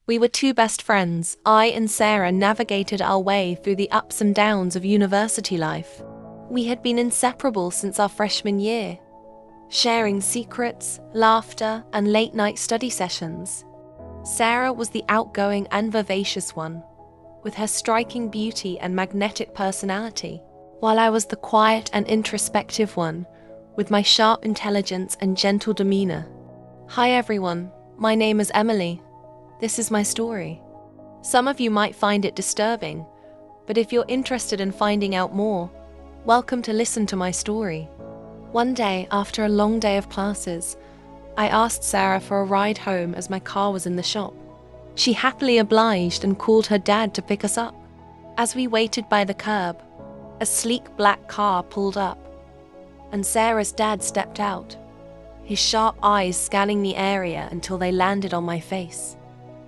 We were two best friends. I and Sarah navigated our way through the ups and downs of university life. We had been inseparable since our freshman year, sharing secrets, laughter, and late-night study sessions. Sarah was the outgoing and vivacious one, with her striking beauty and magnetic personality, while I was the quiet and introspective one, with my sharp intelligence and gentle demeanor. Hi everyone, my name is Emily. This is my story. Some of you might find it disturbing, but if you're interested in finding out more, welcome to listen to my story. One day, after a long day of classes, I asked Sarah for a ride home as my car was in the shop. She happily obliged and called her dad to pick us up. As we waited by the curb, a sleek black car pulled up, and Sarah's dad stepped out, his sharp eyes scanning the area until they landed on my face.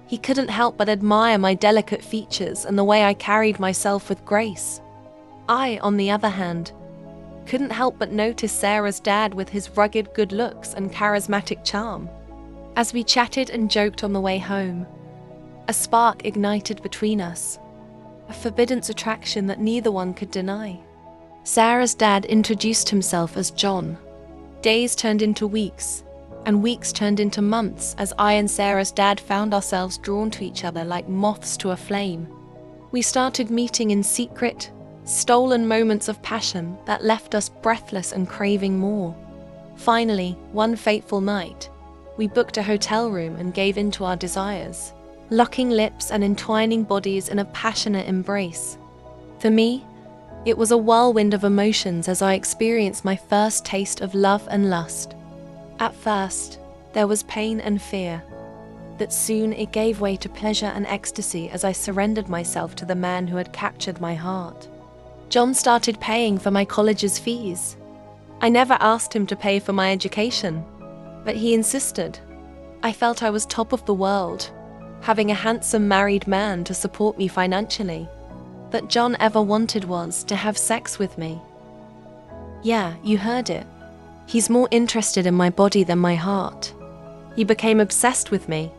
He couldn't help but admire my delicate features and the way I carried myself with grace. I, on the other hand, couldn't help but notice Sarah's dad with his rugged good looks and charismatic charm. As we chatted and joked on the way home, a spark ignited between us, a forbidden attraction that neither one could deny. Sarah's dad introduced himself as John. Days turned into weeks, and weeks turned into months as I and Sarah's dad found ourselves drawn to each other like moths to a flame. We started meeting in secret, stolen moments of passion that left us breathless and craving more. Finally, one fateful night, we booked a hotel room and gave in to our desires, locking lips and entwining bodies in a passionate embrace. For me, it was a whirlwind of emotions as I experienced my first taste of love and lust. At first, there was pain and fear, but soon it gave way to pleasure and ecstasy as I surrendered myself to the man who had captured my heart. John started paying for my college's fees. I never asked him to pay for my education, but he insisted. I felt I was top of the world, having a handsome married man to support me financially. But John ever wanted was to have sex with me. Yeah, you heard it. He's more interested in my body than my heart. He became obsessed with me.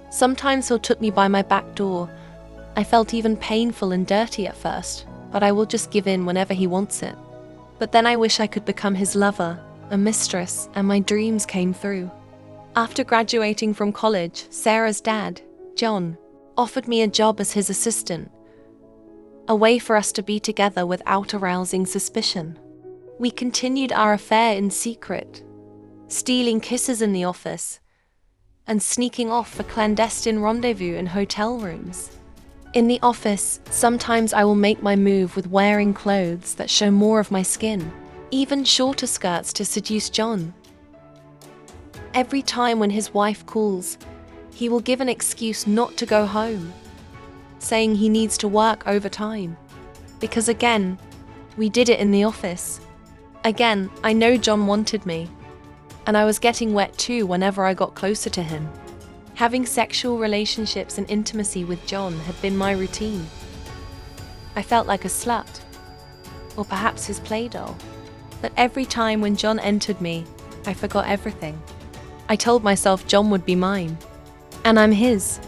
Sometimes he'll took me by my back door. I felt even painful and dirty at first, but I will just give in whenever he wants it. But then I wish I could become his lover, a mistress, and my dreams came through. After graduating from college, Sarah's dad, John, offered me a job as his assistant, a way for us to be together without arousing suspicion. We continued our affair in secret, stealing kisses in the office, and sneaking off for clandestine rendezvous in hotel rooms. In the office, sometimes I will make my move with wearing clothes that show more of my skin, even shorter skirts to seduce John. Every time when his wife calls, he will give an excuse not to go home, saying he needs to work overtime. Because again, we did it in the office. Again, I know John wanted me, and I was getting wet too whenever I got closer to him. Having sexual relationships and intimacy with John had been my routine. I felt like a slut, or perhaps his play doll. But every time when John entered me, I forgot everything. I told myself John would be mine, and I'm his.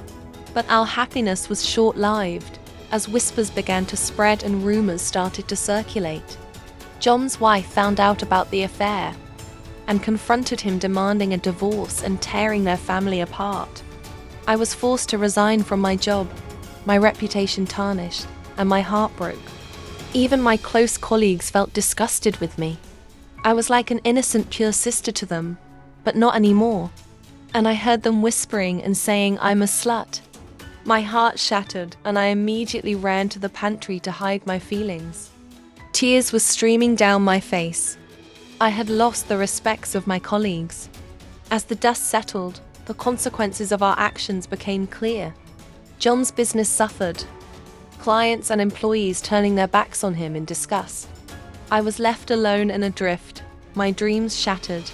But our happiness was short-lived, as whispers began to spread and rumors started to circulate. John's wife found out about the affair and confronted him, demanding a divorce and tearing their family apart. I was forced to resign from my job, my reputation tarnished, and my heart broke. Even my close colleagues felt disgusted with me. I was like an innocent pure sister to them, but not anymore. And I heard them whispering and saying I'm a slut. My heart shattered, and I immediately ran to the pantry to hide my feelings. Tears were streaming down my face. I had lost the respects of my colleagues. As the dust settled, the consequences of our actions became clear. John's business suffered, clients and employees turning their backs on him in disgust. I was left alone and adrift, my dreams shattered,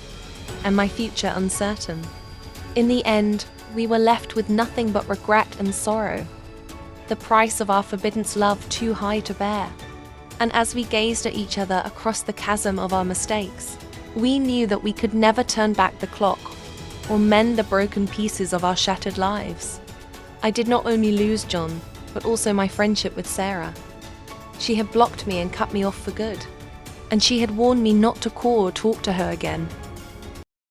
and my future uncertain. In the end, we were left with nothing but regret and sorrow, the price of our forbidden love too high to bear. And as we gazed at each other across the chasm of our mistakes, we knew that we could never turn back the clock or mend the broken pieces of our shattered lives. I did not only lose John, but also my friendship with Sarah. She had blocked me and cut me off for good. And she had warned me not to call or talk to her again.